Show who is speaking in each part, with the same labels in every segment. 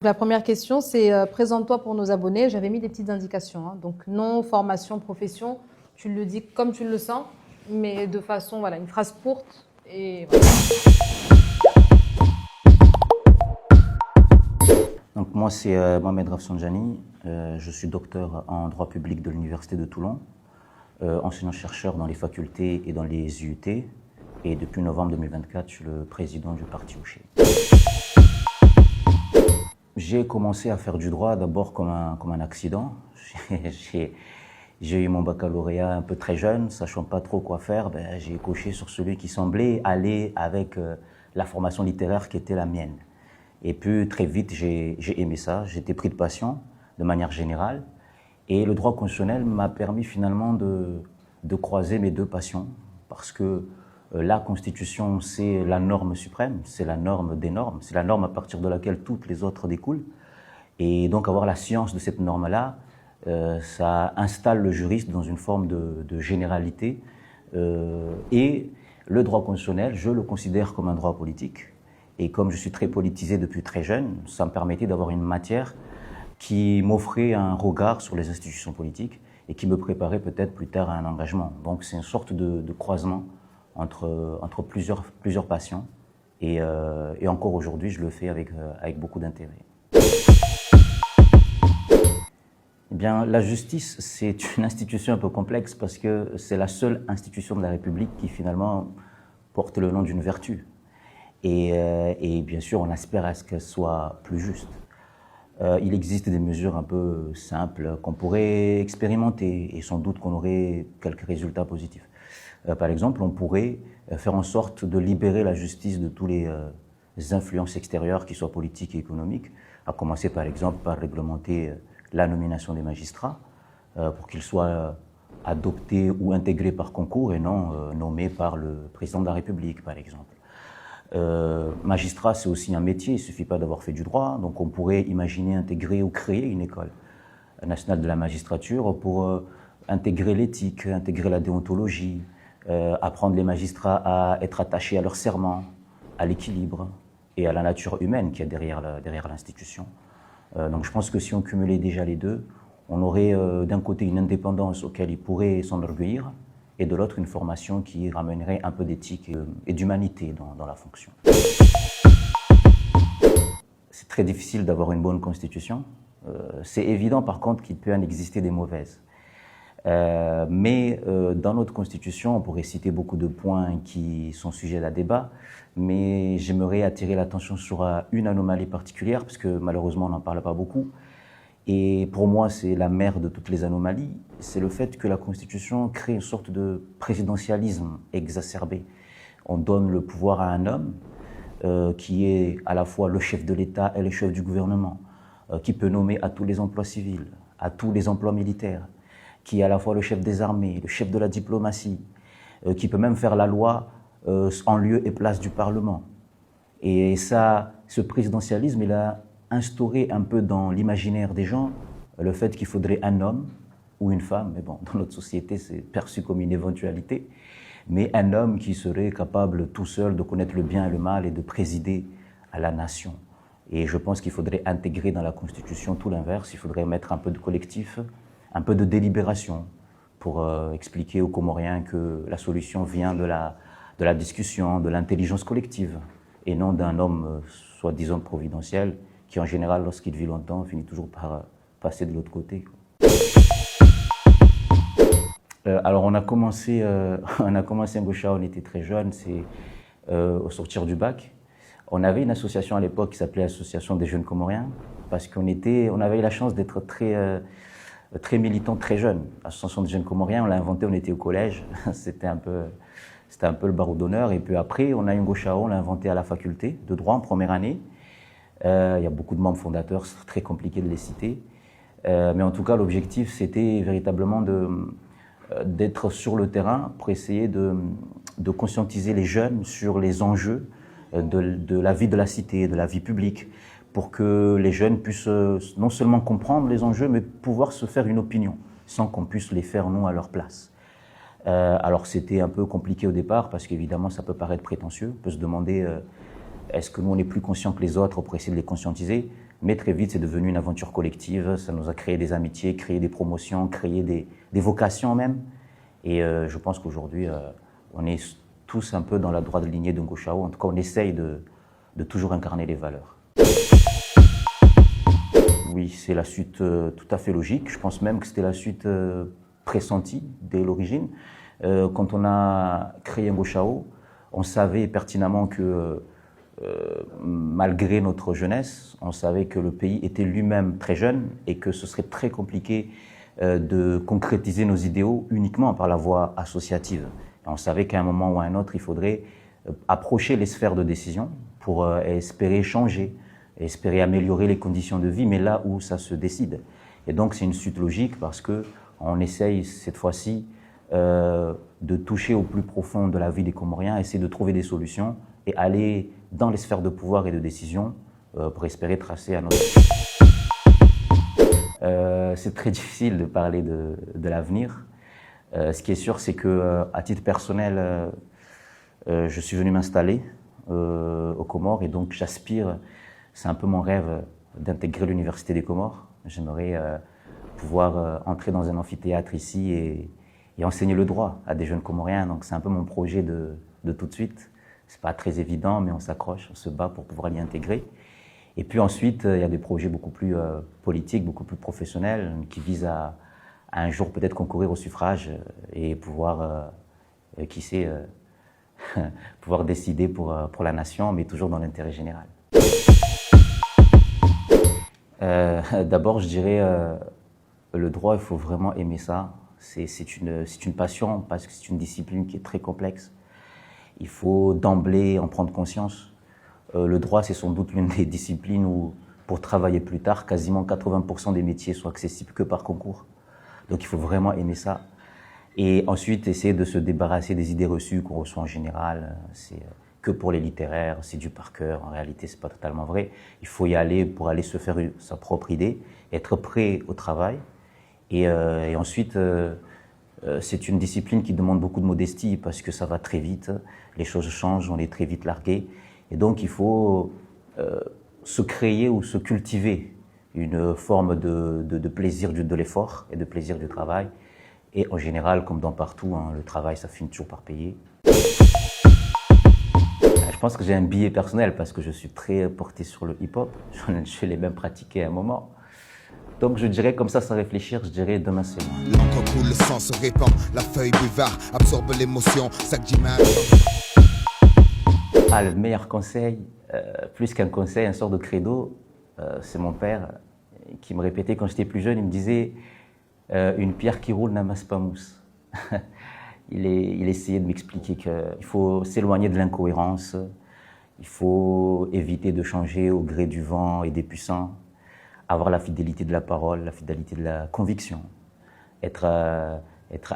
Speaker 1: La première question, c'est présente-toi pour nos abonnés. J'avais mis des petites indications, hein. Donc nom, formation, profession. Tu le dis comme tu le sens, mais de façon, voilà, une phrase courte. Et voilà.
Speaker 2: Donc moi c'est Mohamed Rafsanjani, je suis docteur en droit public de l'Université de Toulon, enseignant-chercheur dans les facultés et dans les UT, et depuis novembre 2024 je suis le président du parti Ouché. J'ai commencé à faire du droit d'abord comme un accident. J'ai eu mon baccalauréat un peu très jeune, sachant pas trop quoi faire, j'ai coché sur celui qui semblait aller avec la formation littéraire qui était la mienne. Et puis très vite, j'ai aimé ça, j'étais pris de passion de manière générale. Et le droit constitutionnel m'a permis finalement de croiser mes deux passions, parce que la Constitution, c'est la norme suprême, c'est la norme des normes, c'est la norme à partir de laquelle toutes les autres découlent. Et donc avoir la science de cette norme-là, ça installe le juriste dans une forme de généralité. Et le droit constitutionnel, je le considère comme un droit politique. Et comme je suis très politisé depuis très jeune, ça me permettait d'avoir une matière qui m'offrait un regard sur les institutions politiques et qui me préparait peut-être plus tard à un engagement. Donc c'est une sorte de croisement entre plusieurs passions. Et encore aujourd'hui, je le fais avec beaucoup d'intérêt. Eh bien, la justice, c'est une institution un peu complexe parce que c'est la seule institution de la République qui finalement porte le nom d'une vertu. Et bien sûr, on aspire à ce qu'elle soit plus juste. Il existe des mesures un peu simples qu'on pourrait expérimenter et sans doute qu'on aurait quelques résultats positifs. Par exemple, on pourrait faire en sorte de libérer la justice de tous les influences extérieures, qui soient politiques et économiques, à commencer par exemple par réglementer la nomination des magistrats pour qu'ils soient adoptés ou intégrés par concours et non nommés par le président de la République, par exemple. Magistrat, c'est aussi un métier, il ne suffit pas d'avoir fait du droit, donc on pourrait imaginer intégrer ou créer une école nationale de la magistrature pour intégrer l'éthique, intégrer la déontologie, apprendre les magistrats à être attachés à leur serment, à l'équilibre et à la nature humaine qui est derrière l'institution. Donc je pense que si on cumulait déjà les deux, on aurait d'un côté une indépendance auquel ils pourraient s'enorgueillir, et de l'autre une formation qui ramènerait un peu d'éthique et d'humanité dans la fonction. C'est très difficile d'avoir une bonne constitution. C'est évident par contre qu'il peut en exister des mauvaises. Mais dans notre constitution, on pourrait citer beaucoup de points qui sont sujets à débat, mais j'aimerais attirer l'attention sur une anomalie particulière, parce que malheureusement on n'en parle pas beaucoup. Et pour moi, c'est la mère de toutes les anomalies, c'est le fait que la Constitution crée une sorte de présidentialisme exacerbé. On donne le pouvoir à un homme qui est à la fois le chef de l'État et le chef du gouvernement, qui peut nommer à tous les emplois civils, à tous les emplois militaires, qui est à la fois le chef des armées, le chef de la diplomatie, qui peut même faire la loi en lieu et place du Parlement. Et ça, ce présidentialisme, il a instauré un peu dans l'imaginaire des gens le fait qu'il faudrait un homme ou une femme, mais bon, dans notre société, c'est perçu comme une éventualité, mais un homme qui serait capable tout seul de connaître le bien et le mal et de présider à la nation. Et je pense qu'il faudrait intégrer dans la Constitution tout l'inverse, il faudrait mettre un peu de collectif, un peu de délibération pour expliquer aux Comoriens que la solution vient de la discussion, de l'intelligence collective, et non d'un homme soi-disant providentiel qui en général, lorsqu'il vit longtemps, finit toujours par passer de l'autre côté. Alors on a commencé Ngosha, on était très jeunes, c'est au sortir du bac. On avait une association à l'époque qui s'appelait l'Association des jeunes Comoriens, parce qu'on avait la chance d'être très militants, très jeunes. L'Association des jeunes Comoriens, on l'a inventée, on était au collège, c'était un peu le barreau d'honneur. Et puis après, on a eu Ngosha, on l'a inventé à la faculté de droit en première année. Il y a beaucoup de membres fondateurs, c'est très compliqué de les citer. Mais en tout cas, l'objectif, c'était véritablement d'être sur le terrain pour essayer de conscientiser les jeunes sur les enjeux de la vie de la cité, de la vie publique, pour que les jeunes puissent non seulement comprendre les enjeux, mais pouvoir se faire une opinion, sans qu'on puisse les faire non à leur place. Alors c'était un peu compliqué au départ, parce qu'évidemment, ça peut paraître prétentieux, on peut se demander est-ce que nous, on est plus conscients que les autres pour essayer de les conscientiser? Mais très vite, c'est devenu une aventure collective. Ça nous a créé des amitiés, créé des promotions, créé des vocations même. Et je pense qu'aujourd'hui, on est tous un peu dans la droite lignée de Ngoshao. En tout cas, on essaye de toujours incarner les valeurs. Oui, c'est la suite tout à fait logique. Je pense même que c'était la suite pressentie dès l'origine. Quand on a créé Ngoshao, on savait pertinemment que malgré notre jeunesse, on savait que le pays était lui-même très jeune et que ce serait très compliqué de concrétiser nos idéaux uniquement par la voie associative. Et on savait qu'à un moment ou à un autre, il faudrait approcher les sphères de décision pour espérer changer, espérer améliorer les conditions de vie, mais là où ça se décide. Et donc c'est une suite logique parce qu'on essaye cette fois-ci de toucher au plus profond de la vie des Comoriens, essayer de trouver des solutions et aller dans les sphères de pouvoir et de décision pour espérer tracer un autre. C'est très difficile de parler de l'avenir. Ce qui est sûr, c'est que à titre personnel, je suis venu m'installer aux Comores et donc j'aspire, c'est un peu mon rêve d'intégrer l'Université des Comores. J'aimerais pouvoir entrer dans un amphithéâtre ici et enseigner le droit à des jeunes Comoriens. Donc c'est un peu mon projet de tout de suite. C'est pas très évident, mais on s'accroche, on se bat pour pouvoir l'y intégrer. Et puis ensuite, il y a des projets beaucoup plus politiques, beaucoup plus professionnels, qui visent à un jour peut-être concourir au suffrage et pouvoir, qui sait, pouvoir décider pour la nation, mais toujours dans l'intérêt général. D'abord, je dirais, le droit, il faut vraiment aimer ça. C'est une passion parce que c'est une discipline qui est très complexe. Il faut d'emblée en prendre conscience. Le droit, c'est sans doute l'une des disciplines où, pour travailler plus tard, quasiment 80% des métiers sont accessibles que par concours. Donc il faut vraiment aimer ça. Et ensuite, essayer de se débarrasser des idées reçues qu'on reçoit en général. C'est que pour les littéraires, c'est du par cœur. En réalité, c'est pas totalement vrai. Il faut y aller pour aller se faire sa propre idée, être prêt au travail. Et ensuite, c'est une discipline qui demande beaucoup de modestie parce que ça va très vite. Les choses changent, on est très vite largué. Et donc, il faut se créer ou se cultiver une forme de plaisir de l'effort et de plaisir du travail. Et en général, comme dans partout, hein, le travail, ça finit toujours par payer. Je pense que j'ai un biais personnel parce que je suis très porté sur le hip-hop. Je l'ai même pratiqué à un moment. Donc je dirais comme ça, sans réfléchir, je dirais demain c'est moi.
Speaker 3: L'encre coule, le sang se répand, la feuille buvard absorbe l'émotion, sac d'image.
Speaker 2: Ah, le meilleur conseil, plus qu'un conseil, un sort de credo, c'est mon père qui me répétait quand j'étais plus jeune, il me disait une pierre qui roule n'amasse pas mousse. il essayait de m'expliquer qu'il faut s'éloigner de l'incohérence, il faut éviter de changer au gré du vent et des puissants, avoir la fidélité de la parole, la fidélité de la conviction, être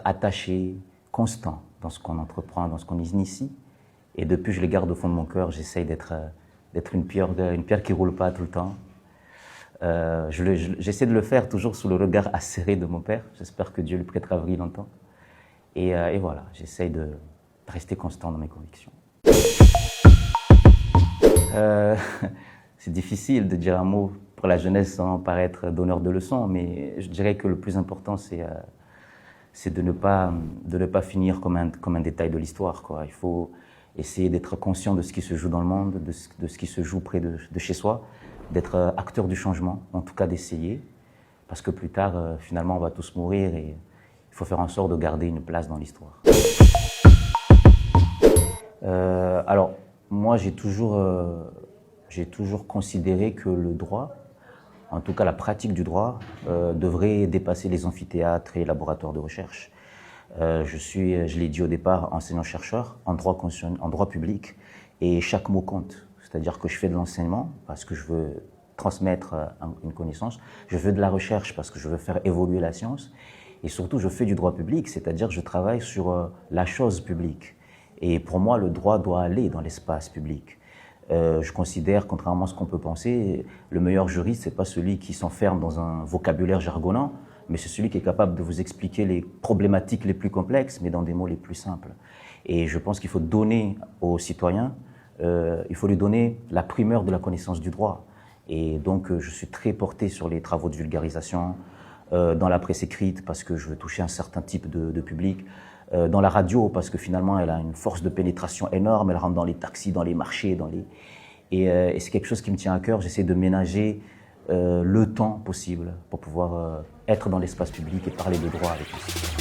Speaker 2: attaché, constant dans ce qu'on entreprend, dans ce qu'on initie. Et depuis, je les garde au fond de mon cœur. J'essaye d'être une pierre qui ne roule pas tout le temps. J'essaie de le faire toujours sous le regard acéré de mon père. J'espère que Dieu lui prêtera vie longtemps. Et voilà, j'essaye de rester constant dans mes convictions. C'est difficile de dire un mot pour la jeunesse sans paraître donneur de leçons, mais je dirais que le plus important, c'est de ne pas finir comme un détail de l'histoire, quoi. Il faut essayer d'être conscient de ce qui se joue dans le monde, de ce qui se joue près de chez soi, d'être acteur du changement, en tout cas d'essayer, parce que plus tard, finalement, on va tous mourir et il faut faire en sorte de garder une place dans l'histoire. Alors, moi, j'ai toujours considéré que le droit, en tout cas la pratique du droit, devrait dépasser les amphithéâtres et laboratoires de recherche. Je l'ai dit au départ, enseignant-chercheur en droit public, et chaque mot compte. C'est-à-dire que je fais de l'enseignement parce que je veux transmettre une connaissance, je fais de la recherche parce que je veux faire évoluer la science, et surtout je fais du droit public, c'est-à-dire que je travaille sur la chose publique. Et pour moi, le droit doit aller dans l'espace public. Je considère, contrairement à ce qu'on peut penser, le meilleur juriste, c'est pas celui qui s'enferme dans un vocabulaire jargonnant, mais c'est celui qui est capable de vous expliquer les problématiques les plus complexes, mais dans des mots les plus simples. Et je pense qu'il faut donner aux citoyens, il faut lui donner la primeur de la connaissance du droit. Et donc, je suis très porté sur les travaux de vulgarisation, dans la presse écrite, parce que je veux toucher un certain type de public, dans la radio, parce que finalement, elle a une force de pénétration énorme, elle rentre dans les taxis, dans les marchés, et c'est quelque chose qui me tient à cœur. J'essaie de ménager le temps possible pour pouvoir être dans l'espace public et parler de droit avec les citoyens.